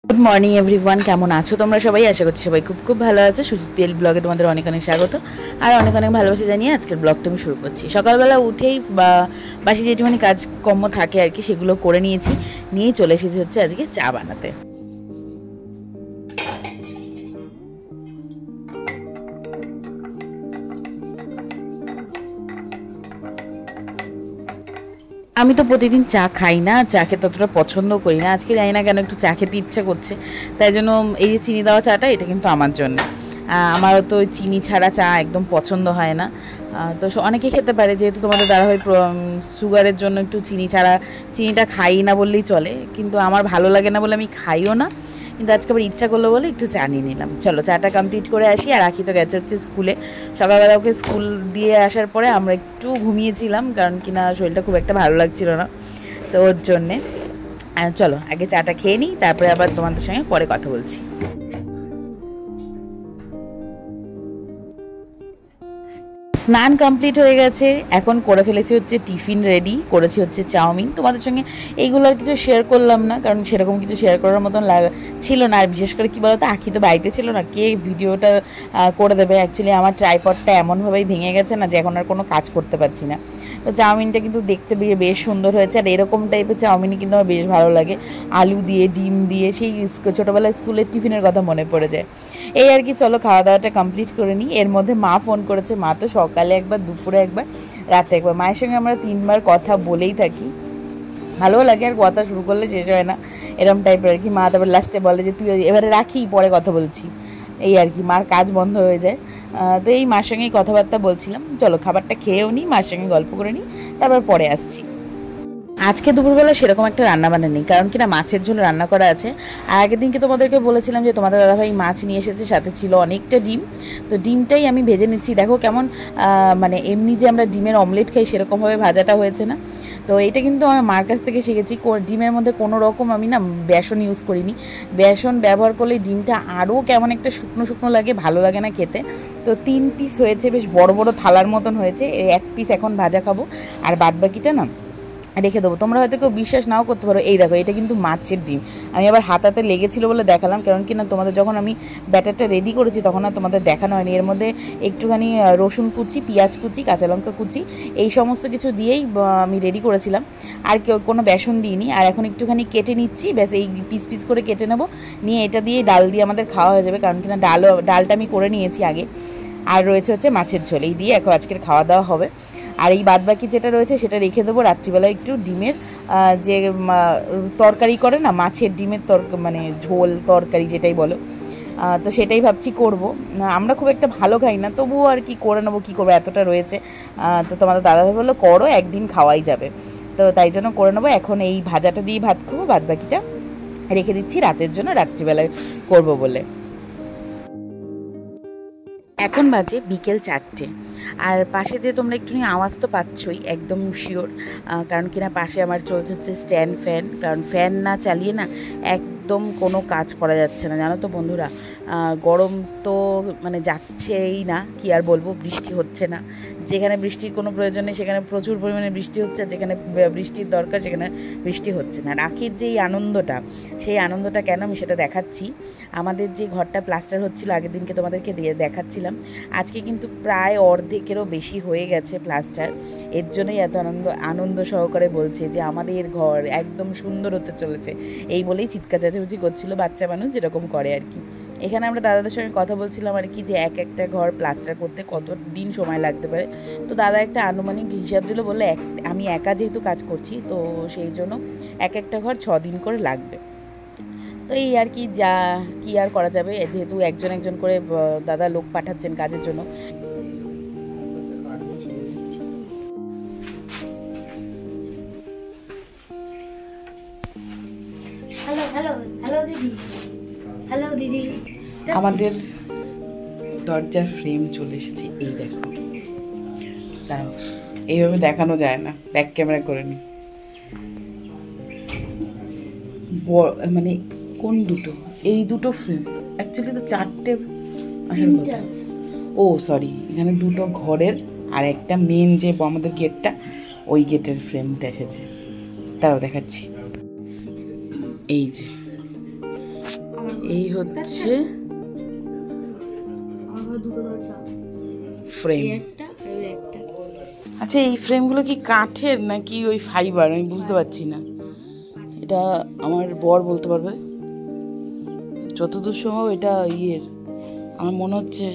Good morning everyone, কেমন আছো তোমরা সবাই? আশা করছি সবাই খুব খুব ভালো আছো। সুজিত পিএল ব্লগে তোমাদের অনেক অনেক স্বাগত আর অনেক অনেক ভালোবাসা জানিয়ে আজকের ব্লগটা আমি শুরু করছি। সকালবেলা উঠেই বাসি যেটুখানি কাজকর্ম থাকে আর কি সেগুলো করে নিয়েই চলে এসেছি হচ্ছে আজকে চা বানাতে। আমি তো প্রতিদিন চা খাই না, চা খেতে অতটা পছন্দ করি না। আজকে জানি না কেন একটু চা খেতে ইচ্ছা করছে, তাই জন্য এই যে চিনি দেওয়া চাটা এটা কিন্তু আমার জন্য। আমারও তো চিনি ছাড়া চা একদম পছন্দ হয় না। তো অনেকে খেতে পারে, যেহেতু তোমাদের দাদাভাই সুগারের জন্য একটু চিনিটা খাই না বললেই চলে, কিন্তু আমার ভালো লাগে না বলে আমি খাইও না। কিন্তু আজকে আবার ইচ্ছা করলো বলে একটু চা নিয়ে নিলাম। চলো চাটা কমপ্লিট করে আসি। আর আখি তো গেছে হচ্ছে স্কুলে। সকালবেলা ওকে স্কুল দিয়ে আসার পরে আমরা একটু ঘুমিয়েছিলাম, কারণ কিনা শরীরটা খুব একটা ভালো লাগছিল না, তো ওর জন্যে। চলো আগে চাটা খেয়ে নিই, তারপরে আবার তোমাদের সঙ্গে পরে কথা বলছি। স্নান কমপ্লিট হয়ে গেছে, এখন করে ফেলেছি হচ্ছে টিফিন রেডি করেছি হচ্ছে চাউমিন। তোমাদের সঙ্গে এইগুলো আর কিছু শেয়ার করলাম না, কারণ সেরকম কিছু শেয়ার করার মতন ছিল না। আর বিশেষ করে কী বলতো, আখি তো বাড়িতে ছিল না, কে ভিডিওটা করে দেবে। অ্যাকচুয়ালি আমার ট্রাইপডটা এমনভাবেই ভেঙে গেছে না যে এখন আর কোনো কাজ করতে পারছি না। তো চাউমিনটা কিন্তু দেখতে বেশ সুন্দর হয়েছে। আর এরকম টাইপের চাউমিনই কিন্তু আমার বেশ ভালো লাগে, আলু দিয়ে ডিম দিয়ে। সেই ছোটোবেলায় স্কুলের টিফিনের কথা মনে পড়ে যায়। এই আর কি, চলো খাওয়া দাওয়াটা কমপ্লিট করে নিই। এর মধ্যে মা ফোন করেছে। মা তো সকালে একবার, দুপুরে একবার, রাতে একবার। মায়ের সঙ্গে আমরা 3বার কথা বলেই থাকি, ভালোও লাগে। আর কথা শুরু করলে শেষ হয় না, এরম টাইপের আর কি। মা তারপর লাস্টে বলে যে তুই এবারে রাখি, পরে কথা বলছি। এই আর কি, মার কাজ বন্ধ হয়ে যায়। তো এই মার সঙ্গেই কথাবার্তা বলছিলাম। চলো খাবারটা খেয়েও নিই, মার সঙ্গে গল্প করে নিই, তারপর পরে আসছি। আজকে দুপুরবেলা সেরকম একটা রান্নাবান্না নেই, কারণ কিনা মাছের ঝোল রান্না করা আছে। আর আগের দিনকে তোমাদেরকে বলেছিলাম যে তোমাদের দাদাভাই মাছ নিয়ে এসেছে, সাথে ছিল অনেকটা ডিম। তো ডিমটাই আমি ভেজে নিচ্ছি। দেখো কেমন মানে এমনি যে আমরা ডিমের অমলেট খাই সেরকমভাবে ভাজাটা হয়েছে না। তো এটা কিন্তু আমার মার কাছ থেকে শিখেছি। ডিমের মধ্যে কোনো রকম আমি না বেসন ইউজ করিনি। বেসন ব্যবহার করলে ডিমটা আরও কেমন একটা শুকনো শুকনো লাগে, ভালো লাগে না খেতে। তো 3 পিস হয়েছে, বেশ বড় বড় থালার মতন হয়েছে। 1 পিস এখন ভাজা খাবো, আর বাদবাকিটা না রেখে দেবো। তোমরা হয়তো কেউ বিশ্বাস নাও করতে পারো। এই দেখো, এটা কিন্তু মাছের ডিম। আমি আবার হাতাতে লেগেছিলো বলে দেখালাম, কারণ কি না তোমাদের যখন আমি ব্যাটারটা রেডি করেছি তখন আর তোমাদের দেখানো হয়নি। এর মধ্যে একটুখানি রসুন কুচি, পেঁয়াজ কুচি, কাঁচা লঙ্কা কুচি, এই সমস্ত কিছু দিয়েই আমি রেডি করেছিলাম। আর কোনো বেসন দিইনি। আর এখন একটুখানি কেটে নিচ্ছি, ব্যাস এই পিস পিস করে কেটে নেবো। নিয়ে এটা দিয়ে ডাল দিয়ে আমাদের খাওয়া হয়ে যাবে, কারণ কিনা ডালটা আমি করে নিয়েছি আগে। আর রয়েছে হচ্ছে মাছের ঝোল, এই দিয়ে এখন আজকের খাওয়া দাওয়া হবে। আর এই বাদবাকি যেটা রয়েছে সেটা রেখে দেবো রাত্রিবেলা একটু ডিমের যে তরকারি করে না, মাছের ডিমের মানে ঝোল তরকারি যেটাই বলো, তো সেটাই ভাবছি করব। আমরা খুব একটা ভালো খাই না, তবুও আর কি করে নেবো, কী করবো, এতটা রয়েছে। তো তোমাদের দাদাভাই বললো করো, একদিন খাওয়াই যাবে। তো তাই জন্য করে নেবো। এখন এই ভাজাটা দিয়ে ভাত খাবো, বাদবাকিটা রেখে দিচ্ছি রাতের জন্য, রাত্রিবেলায় করবো বলে। এখন বাজে বিকেল 4টে। আর পাশে দিয়ে তোমরা একটুখানি আওয়াজ তো পাচ্ছই, একদম শিওর। কারণ কিনা পাশে আমার চলছে হচ্ছে স্ট্যান্ড ফ্যান, কারণ ফ্যান না চালিয়ে না একদম কোনো কাজ করা যাচ্ছে না, জানো তো বন্ধুরা। গরম তো মানে যাচ্ছেই না, কি আর বলবো। বৃষ্টি হচ্ছে না, যেখানে বৃষ্টির কোনো প্রয়োজন নেই সেখানে প্রচুর পরিমাণে বৃষ্টি হচ্ছে, যেখানে বৃষ্টির দরকার সেখানে বৃষ্টি হচ্ছে না। রাখির যেই আনন্দটা, সেই আনন্দটা কেন আমি সেটা দেখাচ্ছি। আমাদের যে ঘরটা প্লাস্টার হচ্ছিল, আগের দিনকে তোমাদেরকে দেখাচ্ছিলাম, আজকে কিন্তু প্রায় অর্ধেকেরও বেশি হয়ে গেছে প্লাস্টার। এর জন্যই এত আনন্দ সহকারে বলছে যে আমাদের ঘর একদম সুন্দর হতে চলেছে, এই বলেই চিৎকার চেঁচামেচি করছিল বাচ্চা মানুষ যেরকম করে আর কি। এখানে আমরা দাদাদের সঙ্গে কথা বলছিলাম আর কি, যে একটা ঘর প্লাস্টার করতে কত দিন সময় লাগতে পারে। তো দাদা একটা আনুমানিক হিসাব দিল, বললে আমি একা যেহেতু কাজ করছি, তো সেই জন্য একটা ঘর 6 দিন করে লাগবে। তো এই আর কি, যা কি আর করা যাবে, যেহেতু একজন একজন করে দাদা লোক পাঠাচ্ছেন কাজের জন্য। আমাদের দরজার ফ্রেম চলে এসেছে, এই দেখো। দাঁড়াও, এইভাবে দেখানো যায় না, ব্যাক ক্যামেরা করে নি। মানে কোন দুটো? এই দুটো ফ্রেম, অ্যাকচুয়ালি তো 4টে আসার কথা। ও সরি, এখানে দুটো ঘরের আর একটা মেন যে আমাদের গেটটা, ওই গেটের ফ্রেমটা এসেছে। তাও দেখাচ্ছি, এই যে এই হচ্ছে ফ্রেম। আচ্ছা, এই ফ্রেমগুলো কি কাঠের নাকি ওই ফাইবার আমি বুঝতে পারছি না, এটা আমার বর বলতে পারবে। যতদূর সম্ভব এটা ইয়ের, আমার মনে হচ্ছে,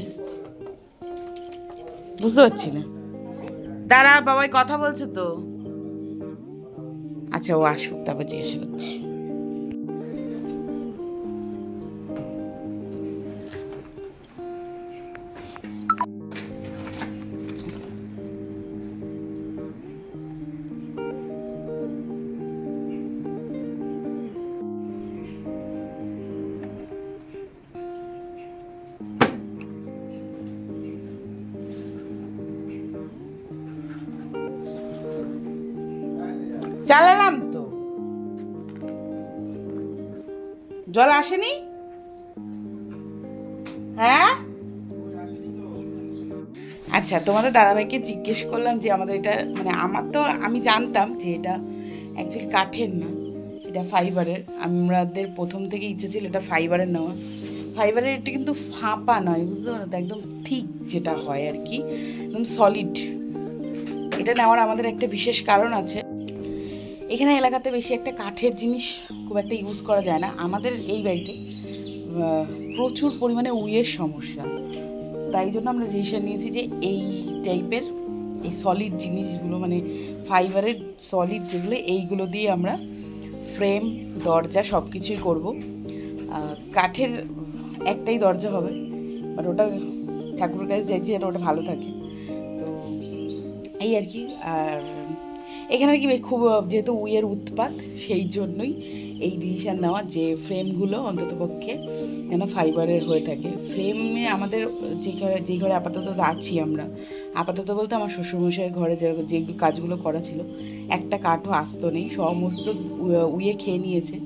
বুঝতে পারছি না। দাঁড়া, বাবাই কথা বলছে তো। আচ্ছা, ও আসুক তারপর জিজ্ঞাসা করছি। চালালাম তো, জল আসেনি? হ্যাঁ, আচ্ছা, তোমাদের দাদাভাইকে জিজ্ঞেস করলাম যে আমাদের এটা, মানে আমার তো, আমি জানতাম যে এটা অ্যাকচুয়ালি কাঠের না, এটা ফাইবারের। আমাদের প্রথম থেকে ইচ্ছে ছিল এটা ফাইবারের নেওয়া। ফাইবারের এটা কিন্তু ফাঁপা নয়, বুঝতে পারো তো, একদম ঠিক যেটা হয় আর কি, একদম সলিড। এটা নেওয়ার আমাদের একটা বিশেষ কারণ আছে। এখানে এলাকাতে বেশি একটা কাঠের জিনিস খুব একটা ইউজ করা যায় না। আমাদের এই বাড়িতে প্রচুর পরিমাণে উইয়ের সমস্যা, তাই জন্য আমরা ডিসিশন নিয়েছি যে এই টাইপের, এই সলিড জিনিসগুলো, মানে ফাইবারের সলিড যেগুলো, এইগুলো দিয়ে আমরা ফ্রেম, দরজা সব কিছুই করবো। কাঠের একটাই দরজা হবে, বাট ওটা ঠাকুরের কাছে চাইছি যেন ওটা ভালো থাকে, তো এই আর কি। আর এখানে আর কি খুব যেহেতু উইয়ের উৎপাত, সেই জন্যই এই ডিসিশন নেওয়া যে ফ্রেমগুলো অন্ততপক্ষে যেন ফাইবারের হয়ে থাকে। ফ্রেমে আমাদের যে ঘরে আপাতত আছি আমরা, আপাতত বলতে আমার শ্বশুরমশাইয়ের ঘরে যে কাজগুলো করা ছিল, একটা কাঠও আসতো নেই, সমস্ত উইয়ে খেয়ে নিয়েছে।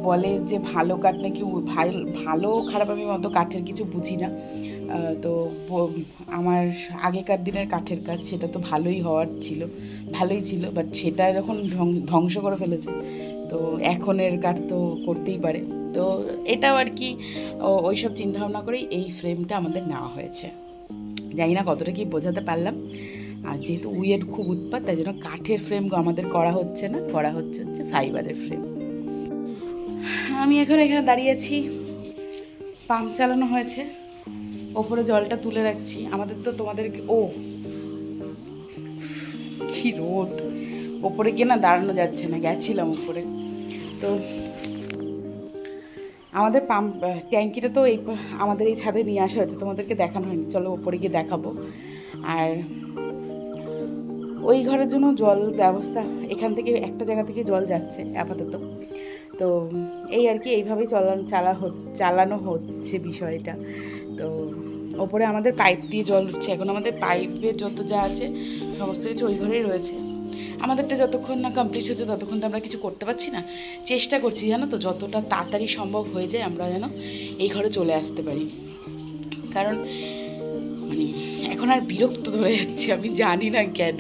বলে যে ভালো কাঠ নাকি, ভালো খারাপ আমি অত কাঠের কিছু বুঝি না, তো আমার আগেকার দিনের কাঠের কাজ সেটা তো ভালোই ভালোই ছিল, বাট সেটা যখন ধ্বংস করে ফেলেছে, তো এখনের কাঠ তো করতেই পারে। তো এটাও আর কি ওইসব চিন্তাভাবনা করেই এই ফ্রেমটা আমাদের নেওয়া হয়েছে। জানি না কতটা কি বোঝাতে পারলাম। আর যেহেতু উইয়ের খুব উৎপাত, তাই জন্য কাঠের ফ্রেম আমাদের করা হচ্ছে না, করা হচ্ছে ফাইবারের ফ্রেম। আমি এখন এখানে দাঁড়িয়ে আছি, পাম্প চালানো হয়েছে, ওপরে জলটা তুলে রাখছি। আমাদের তো তোমাদের, ও কি রোদ, ওপরে গিয়ে না দাঁড়ানো যাচ্ছে না, গেছিলাম উপরে। তো আমাদের পাম্প ট্যাঙ্কিটা তো আমাদের এই ছাদে নিয়ে আসা হয়েছে, তোমাদেরকে দেখানো হয়নি, চলো ওপরে গিয়ে দেখাবো। আর ওই ঘরের জন্য জল ব্যবস্থা, এখান থেকে একটা জায়গা থেকে জল যাচ্ছে আপাতত। তো এই আর কি, এইভাবেই চালানো হচ্ছে বিষয়টা। তো ওপরে আমাদের পাইপ দিয়ে জল উঠছে, এখন আমাদের পাইপের যত যা আছে সমস্ত কিছু ওই ঘরেই রয়েছে। আমাদেরটা যতক্ষণ না কমপ্লিট হচ্ছে ততক্ষণ তো আমরা কিছু করতে পারছি না। চেষ্টা করছি জানো তো, যতটা তাড়াতাড়ি সম্ভব হয়ে যায় আমরা যেন এই ঘরে চলে আসতে পারি। কারণ মানে এখন আর বিরক্ত ধরে যাচ্ছে, আমি জানি না কেন,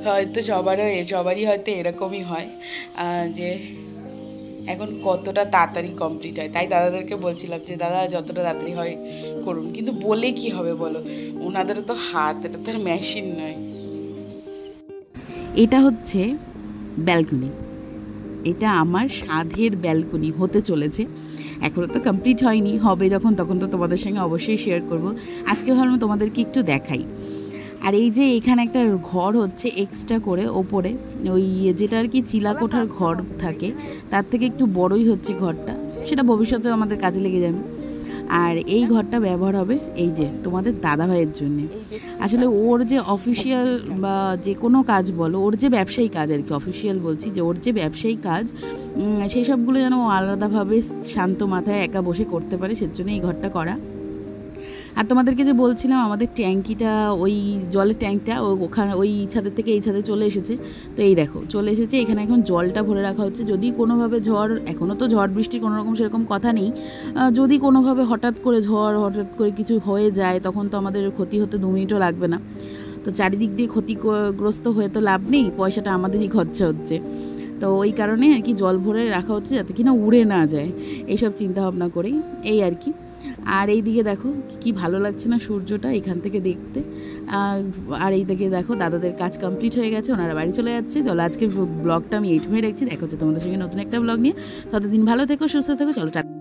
হয়তো সবারই হয়তো এরকমই হয় যে এখন কতটা তাড়াতাড়ি কমপ্লিট হয়। তাই দাদাদেরকে বলছিলাম যে দাদা যতটা তাড়াতাড়ি হয় করুন, কিন্তু বলে কি হবে বলো, ওনাদেরও তো হাত, এটা তো আর মেশিন নয়। এটা হচ্ছে ব্যালকনি, এটা আমার সাধের ব্যালকনি হতে চলেছে, এখনও তো কমপ্লিট হয়নি, হবে যখন তখন তো তোমাদের সঙ্গে অবশ্যই শেয়ার করব। আজকে ভাবলাম তোমাদেরকে একটু দেখাই। আর এই যে এখানে একটা ঘর হচ্ছে এক্সট্রা করে ওপরে, ওই যেটা আর কি চিলা কোঠার ঘর থাকে তার থেকে একটু বড়ই হচ্ছে ঘরটা, সেটা ভবিষ্যতে আমাদের কাজে লেগে যাবে। আর এই ঘরটা ব্যবহার হবে এই যে তোমাদের দাদাভাইয়ের জন্য। আসলে ওর যে অফিসিয়াল বা যে কোনো কাজ বলো, ওর যে ব্যবসায়ী কাজ আর কি, অফিসিয়াল বলছি, যে ওর যে ব্যবসায়ী কাজ সেই সবগুলো যেন ও আলাদাভাবে শান্ত মাথায় একা বসে করতে পারে, সেজন্য এই ঘরটা করা। আর তোমাদেরকে যে বলছিলাম আমাদের ট্যাঙ্কিটা, ওই জলের ট্যাঙ্কটা ওখানে ওই ছাদের থেকে এই ছাদে চলে এসেছে, তো এই দেখো চলে এসেছে, এখানে এখন জলটা ভরে রাখা হচ্ছে। যদি কোনোভাবে এখনও তো ঝড় বৃষ্টির কোনো রকম সেরকম কথা নেই, যদি কোনোভাবে হঠাৎ করে কিছু হয়ে যায় তখন তো আমাদের ক্ষতি হতে 2 মিনিটও লাগবে না। তো চারিদিক দিয়ে ক্ষতিগ্রস্ত হয়ে তো লাভ নেই, পয়সাটা আমাদেরই খরচা হচ্ছে। তো ওই কারণে আর কি জল ভরে রাখা হচ্ছে যাতে কিনা উড়ে না যায়, এইসব চিন্তাভাবনা করেই এই আর কি। আর এই দিকে দেখো কি ভালো লাগছে না সূর্যটা এখান থেকে দেখতে। আর এই দিকে দেখো দাদাদের কাজ কমপ্লিট হয়ে গেছে, ওনারা বাড়ি চলে যাচ্ছে। চলো আজকের ব্লগটা আমি এইটুকুই রাখছি, দেখা হচ্ছে তোমাদের সঙ্গে নতুন একটা ব্লগ নিয়ে। ততদিন ভালো থেকো, সুস্থ থেকো, চলো টাটা।